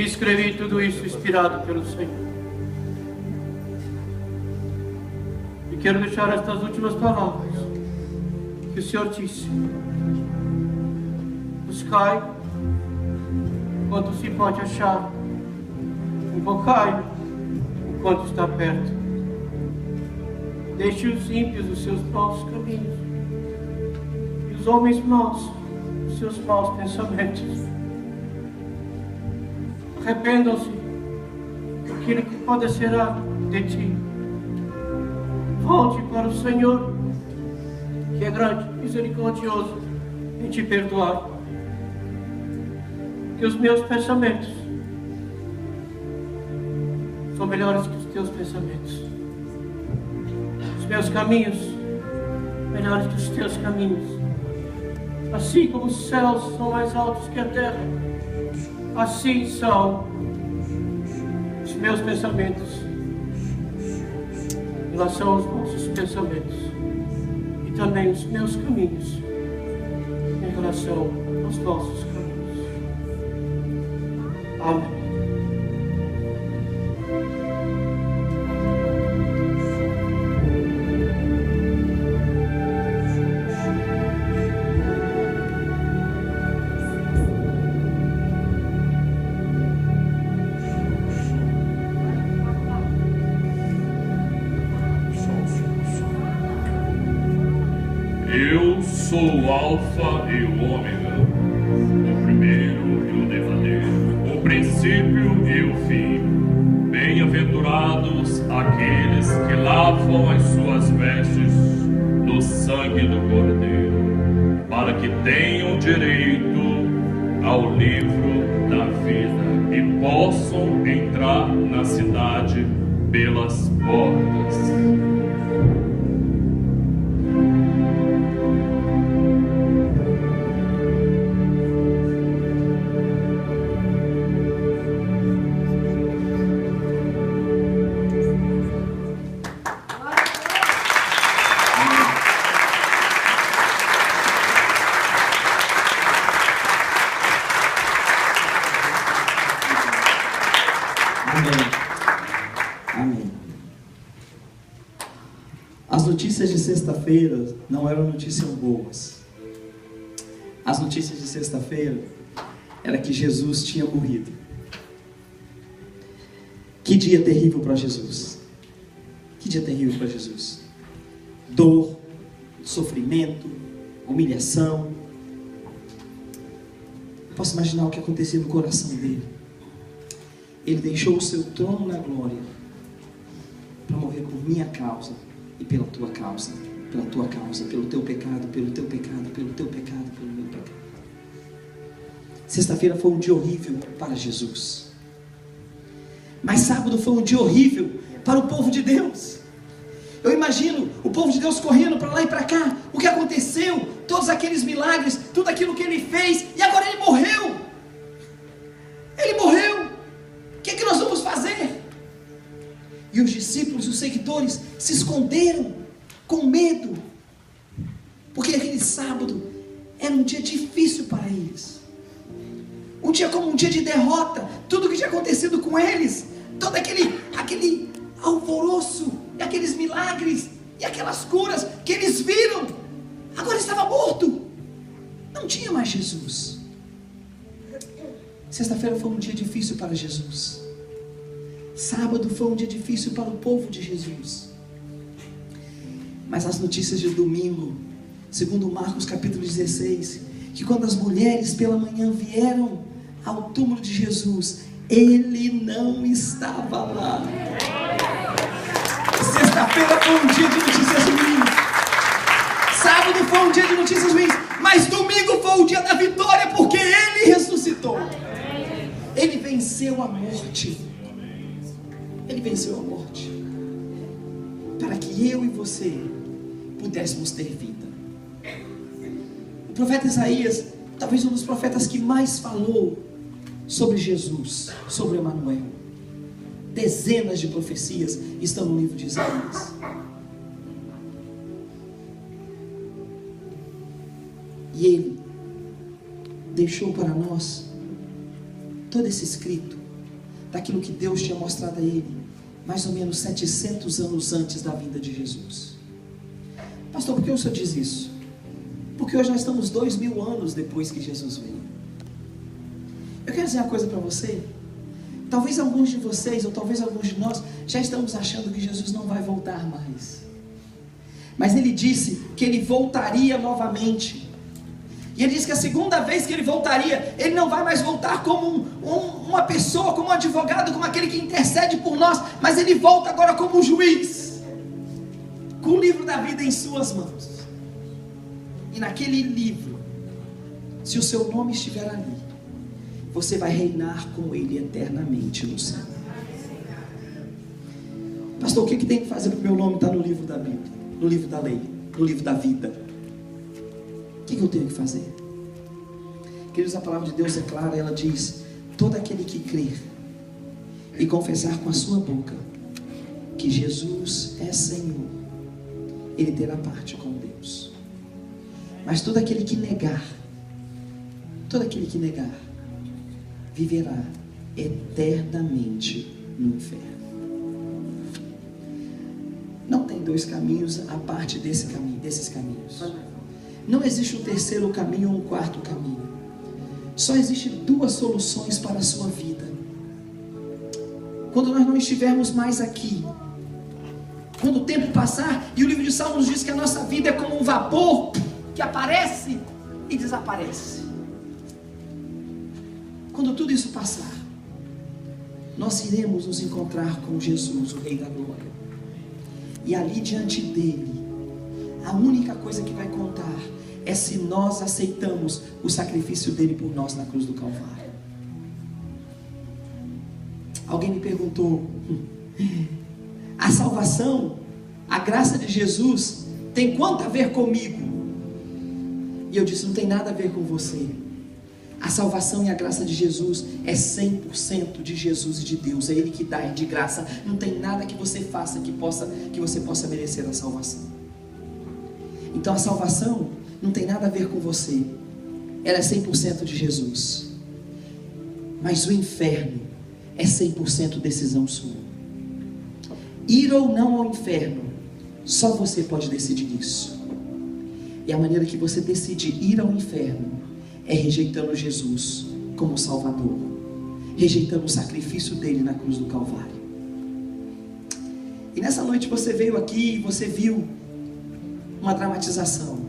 escrevi tudo isso inspirado pelo Senhor. E quero deixar estas últimas palavras que o Senhor disse: buscai enquanto se pode achar, invocai enquanto está perto. Deixe os ímpios os seus maus caminhos e os homens maus os seus maus pensamentos. Arrependam-se daquilo que padecerá de ti. Volte para o Senhor, que é grande, misericordioso em te perdoar. Que os meus pensamentos são melhores que os teus pensamentos. Os meus caminhos melhores que os teus caminhos. Assim como os céus são mais altos que a terra, assim são os meus pensamentos em relação aos vossos pensamentos, e também os meus caminhos em relação aos vossos caminhos. Amém. Eu sou o Alfa e o Ômega, o primeiro e o derradeiro, o princípio e o fim. Bem-aventurados aqueles que lavam as suas vestes no sangue do Cordeiro, para que tenham direito ao livro da vida e possam entrar na cidade pelas portas. Amém. As notícias de sexta-feira não eram notícias boas. As notícias de sexta-feira era que Jesus tinha morrido. Que dia terrível para Jesus. Que dia terrível para Jesus. Dor, sofrimento, humilhação. Eu posso imaginar o que acontecia no coração dele. Ele deixou o seu trono na glória para morrer por minha causa e pela tua causa, pelo teu pecado, pelo teu pecado, pelo teu pecado, pelo meu pecado. Sexta-feira foi um dia horrível para Jesus, mas sábado foi um dia horrível para o povo de Deus. Eu imagino o povo de Deus correndo para lá e para cá. O que aconteceu? Todos aqueles milagres, tudo aquilo que ele fez, e agora ele morreu. Ele morreu. O que é que nós vamos fazer? E os discípulos e os seguidores se esconderam com medo, porque aquele sábado era um dia difícil para eles, um dia como um dia de derrota. Tudo que tinha acontecido com eles, todo aquele alvoroço, e aqueles milagres e aquelas curas que eles viram, agora estava morto, não tinha mais Jesus. Sexta-feira foi um dia difícil para Jesus. Sábado foi um dia difícil para o povo de Jesus. Mas as notícias de domingo, segundo Marcos capítulo 16, que quando as mulheres pela manhã vieram ao túmulo de Jesus, ele não estava lá. Sexta-feira foi um dia de notícias ruins. Sábado foi um dia de notícias ruins. Mas domingo foi o dia da vitória, porque ele ressuscitou. Ele venceu a morte. Ele venceu a morte, para que eu e você pudéssemos ter vida. O profeta Isaías, talvez um dos profetas que mais falou sobre Jesus, sobre Emanuel. Dezenas de profecias estão no livro de Isaías. E ele deixou para nós todo esse escrito daquilo que Deus tinha mostrado a ele, mais ou menos 700 anos antes da vinda de Jesus. Pastor, por que o senhor diz isso? Porque hoje nós estamos 2000 anos depois que Jesus veio. Eu quero dizer uma coisa para você. Talvez alguns de vocês, ou talvez alguns de nós, já estamos achando que Jesus não vai voltar mais. Mas ele disse que ele voltaria novamente. E ele disse que a segunda vez que ele voltaria, ele não vai mais voltar como uma pessoa, como um advogado, como aquele que intercede por nós, mas ele volta agora como um juiz, com o livro da vida em suas mãos. E naquele livro, se o seu nome estiver ali, você vai reinar com ele eternamente no céu. Pastor, o que tem que fazer para o meu nome estar no livro da Bíblia, no livro da lei, no livro da vida? O que eu tenho que fazer? Queridos, a palavra de Deus é clara. Ela diz: todo aquele que crer e confessar com a sua boca que Jesus é Senhor, ele terá parte com Deus. Mas todo aquele que negar, viverá eternamente no inferno. Não tem dois caminhos a parte desses caminhos. Não existe um terceiro caminho ou um quarto caminho. Só existem duas soluções para a sua vida. Quando nós não estivermos mais aqui, quando o tempo passar, e o livro de Salmos diz que a nossa vida é como um vapor que aparece e desaparece. Quando tudo isso passar, nós iremos nos encontrar com Jesus, o Rei da Glória. E ali diante dele, a única coisa que vai contar é se nós aceitamos o sacrifício dele por nós na cruz do Calvário. Alguém me perguntou: a salvação, a graça de Jesus tem quanto a ver comigo? E eu disse: não tem nada a ver com você. A salvação e a graça de Jesus é 100% de Jesus e de Deus. É Ele que dá de graça. Não tem nada que você faça que você possa merecer a salvação. Então a salvação não tem nada a ver com você. Ela é 100% de Jesus. Mas o inferno é 100% decisão sua. Ir ou não ao inferno, só você pode decidir isso. E a maneira que você decide ir ao inferno é rejeitando Jesus como Salvador, rejeitando o sacrifício dele na cruz do Calvário. E nessa noite você veio aqui e você viu uma dramatização.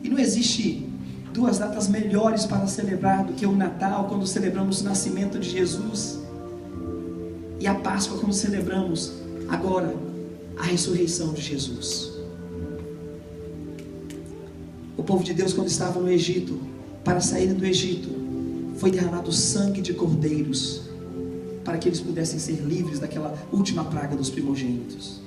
E não existe duas datas melhores para celebrar do que o Natal, quando celebramos o nascimento de Jesus, e a Páscoa, quando celebramos agora a ressurreição de Jesus. O povo de Deus, quando estava no Egito, para saírem do Egito, foi derramado sangue de cordeiros, para que eles pudessem ser livres daquela última praga dos primogênitos.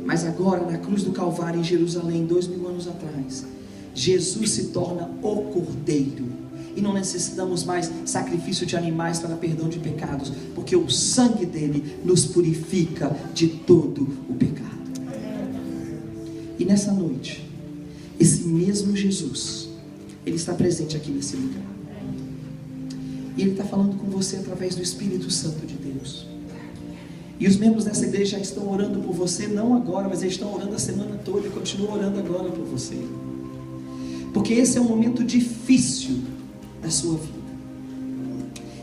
Mas agora, na cruz do Calvário, em Jerusalém, 2000 anos atrás, Jesus se torna o Cordeiro, e não necessitamos mais sacrifício de animais para perdão de pecados, porque o sangue dele nos purifica de todo o pecado. E nessa noite, esse mesmo Jesus, ele está presente aqui nesse lugar, e ele está falando com você através do Espírito Santo de Deus. E os membros dessa igreja já estão orando por você, não agora, mas eles estão orando a semana toda e continuam orando agora por você, porque esse é um momento difícil da sua vida.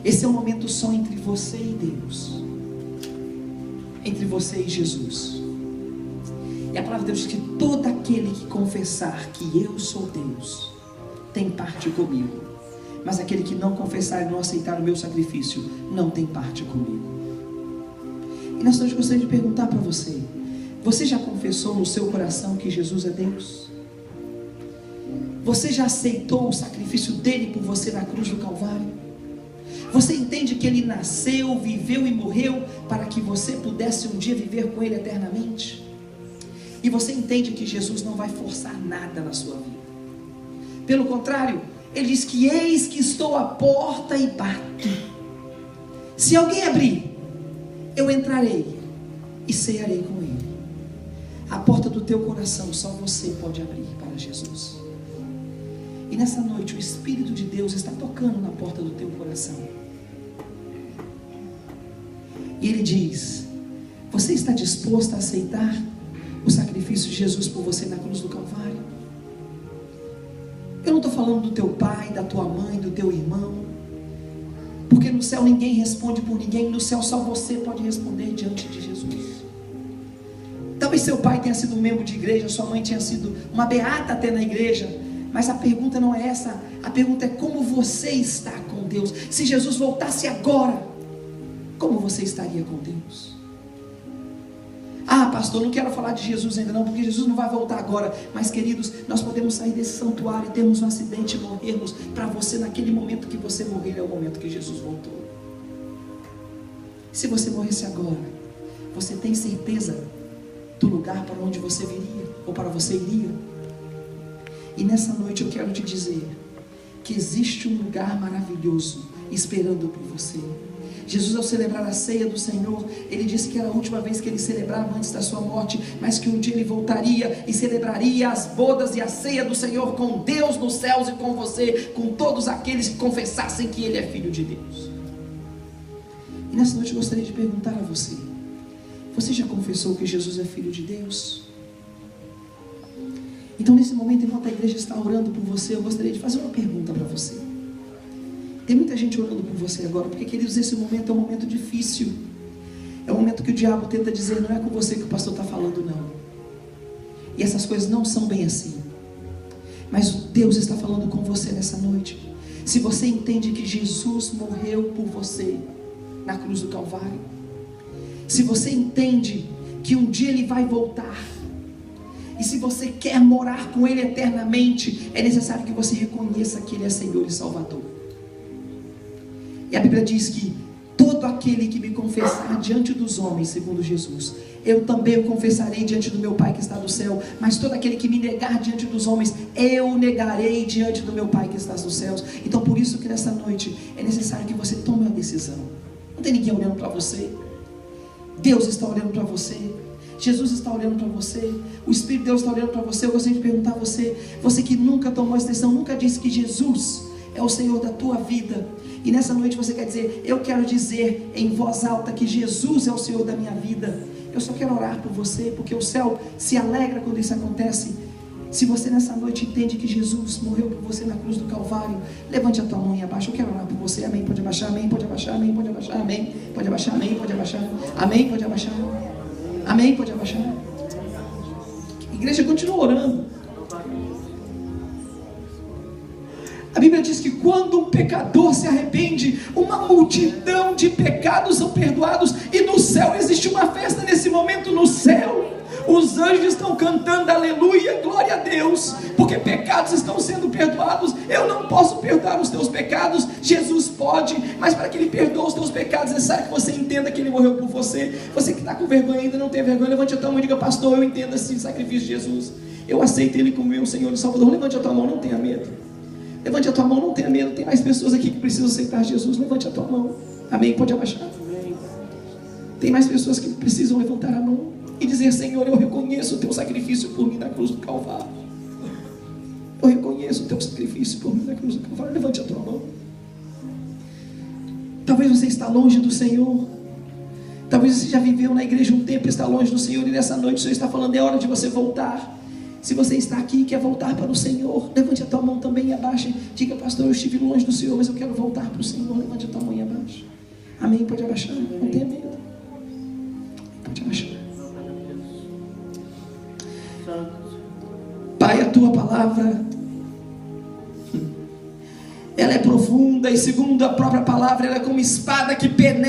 Esse é um momento só entre você e Deus, entre você e Jesus. E a palavra de Deus diz que todo aquele que confessar que eu sou Deus tem parte comigo, mas aquele que não confessar e não aceitar o meu sacrifício não tem parte comigo. E nessa noite eu gostaria de perguntar para você: você já confessou no seu coração que Jesus é Deus? Você já aceitou o sacrifício dele por você na cruz do Calvário? Você entende que ele nasceu, viveu e morreu para que você pudesse um dia viver com ele eternamente? E você entende que Jesus não vai forçar nada na sua vida. Pelo contrário, ele diz que eis que estou à porta e bato. Se alguém abrir, eu entrarei e cearei com ele. A porta do teu coração só você pode abrir para Jesus. E nessa noite o Espírito de Deus está tocando na porta do teu coração. E ele diz: você está disposto a aceitar o sacrifício de Jesus por você na cruz do Calvário? Eu não estou falando do teu pai, da tua mãe, do teu irmão, porque no céu ninguém responde por ninguém. No céu só você pode responder diante de Jesus. Talvez seu pai tenha sido um membro de igreja, sua mãe tenha sido uma beata até na igreja, mas a pergunta não é essa. A pergunta é como você está com Deus. Se Jesus voltasse agora, como você estaria com Deus? Ah, pastor, não quero falar de Jesus ainda não, porque Jesus não vai voltar agora. Mas queridos, nós podemos sair desse santuário, termos um acidente e morrermos. Para você, naquele momento que você morrer, é o momento que Jesus voltou. Se você morresse agora, você tem certeza do lugar para onde você viria, ou para você iria? E nessa noite eu quero te dizer que existe um lugar maravilhoso esperando por você. Jesus, ao celebrar a ceia do Senhor, ele disse que era a última vez que ele celebrava antes da sua morte, mas que um dia ele voltaria e celebraria as bodas e a ceia do Senhor com Deus nos céus e com você, com todos aqueles que confessassem que ele é Filho de Deus. E nessa noite eu gostaria de perguntar a você: você já confessou que Jesus é Filho de Deus? Então, nesse momento, enquanto a igreja está orando por você, eu gostaria de fazer uma pergunta para você. Tem muita gente orando por você agora, porque, queridos, esse momento é um momento difícil. É um momento que o diabo tenta dizer: não é com você que o pastor está falando, não. E essas coisas não são bem assim. Mas Deus está falando com você nessa noite. Se você entende que Jesus morreu por você na cruz do Calvário, se você entende que um dia Ele vai voltar, e se você quer morar com Ele eternamente, é necessário que você reconheça que Ele é Senhor e Salvador. E a Bíblia diz que todo aquele que me confessar diante dos homens, segundo Jesus, eu também o confessarei diante do meu Pai que está no céu. Mas todo aquele que me negar diante dos homens, eu negarei diante do meu Pai que está nos céus. Então por isso que nessa noite é necessário que você tome uma decisão. Não tem ninguém olhando para você. Deus está olhando para você. Jesus está olhando para você. O Espírito de Deus está olhando para você. Eu gostaria de perguntar a você, você que nunca tomou essa decisão, nunca disse que Jesus é o Senhor da tua vida, e nessa noite você quer dizer: eu quero dizer em voz alta que Jesus é o Senhor da minha vida. Eu só quero orar por você, porque o céu se alegra quando isso acontece. Se você nessa noite entende que Jesus morreu por você na cruz do Calvário, levante a tua mão e abaixa. Eu quero orar por você. Amém, pode abaixar. Amém, pode abaixar. Amém, pode abaixar. Amém, pode abaixar. Amém, pode abaixar. Amém, pode abaixar. Amém, pode abaixar. A igreja continua orando. A Bíblia diz que quando um pecador se arrepende, uma multidão de pecados são perdoados. E no céu existe uma festa nesse momento. No céu os anjos estão cantando aleluia, glória a Deus, porque pecados estão sendo perdoados. Eu não posso perdoar os teus pecados, Jesus pode. Mas para que Ele perdoe os teus pecados, é necessário que você entenda que Ele morreu por você. Você que está com vergonha ainda, não tem vergonha, levante a tua mão e diga: pastor, eu entendo esse sacrifício de Jesus, eu aceito Ele como meu Senhor e Salvador. Levante a tua mão, não tenha medo. Levante a tua mão, não tenha medo. Tem mais pessoas aqui que precisam aceitar Jesus. Levante a tua mão. Amém, pode abaixar. Tem mais pessoas que precisam levantar a mão e dizer: Senhor, eu reconheço o teu sacrifício por mim na cruz do Calvário. Eu reconheço o teu sacrifício por mim na cruz do Calvário. Levante a tua mão. Talvez você está longe do Senhor. Talvez você já viveu na igreja um tempo e está longe do Senhor, e nessa noite o Senhor está falando: é hora de você voltar. Se você está aqui e quer voltar para o Senhor, levante a tua mão também e abaixe. Diga: pastor, eu estive longe do Senhor, mas eu quero voltar para o Senhor. Levante a tua mão e abaixe. Amém, pode abaixar, não tenha medo. Pode abaixar. Pai, a tua palavra, ela é profunda, e segundo a própria palavra, ela é como espada que penetra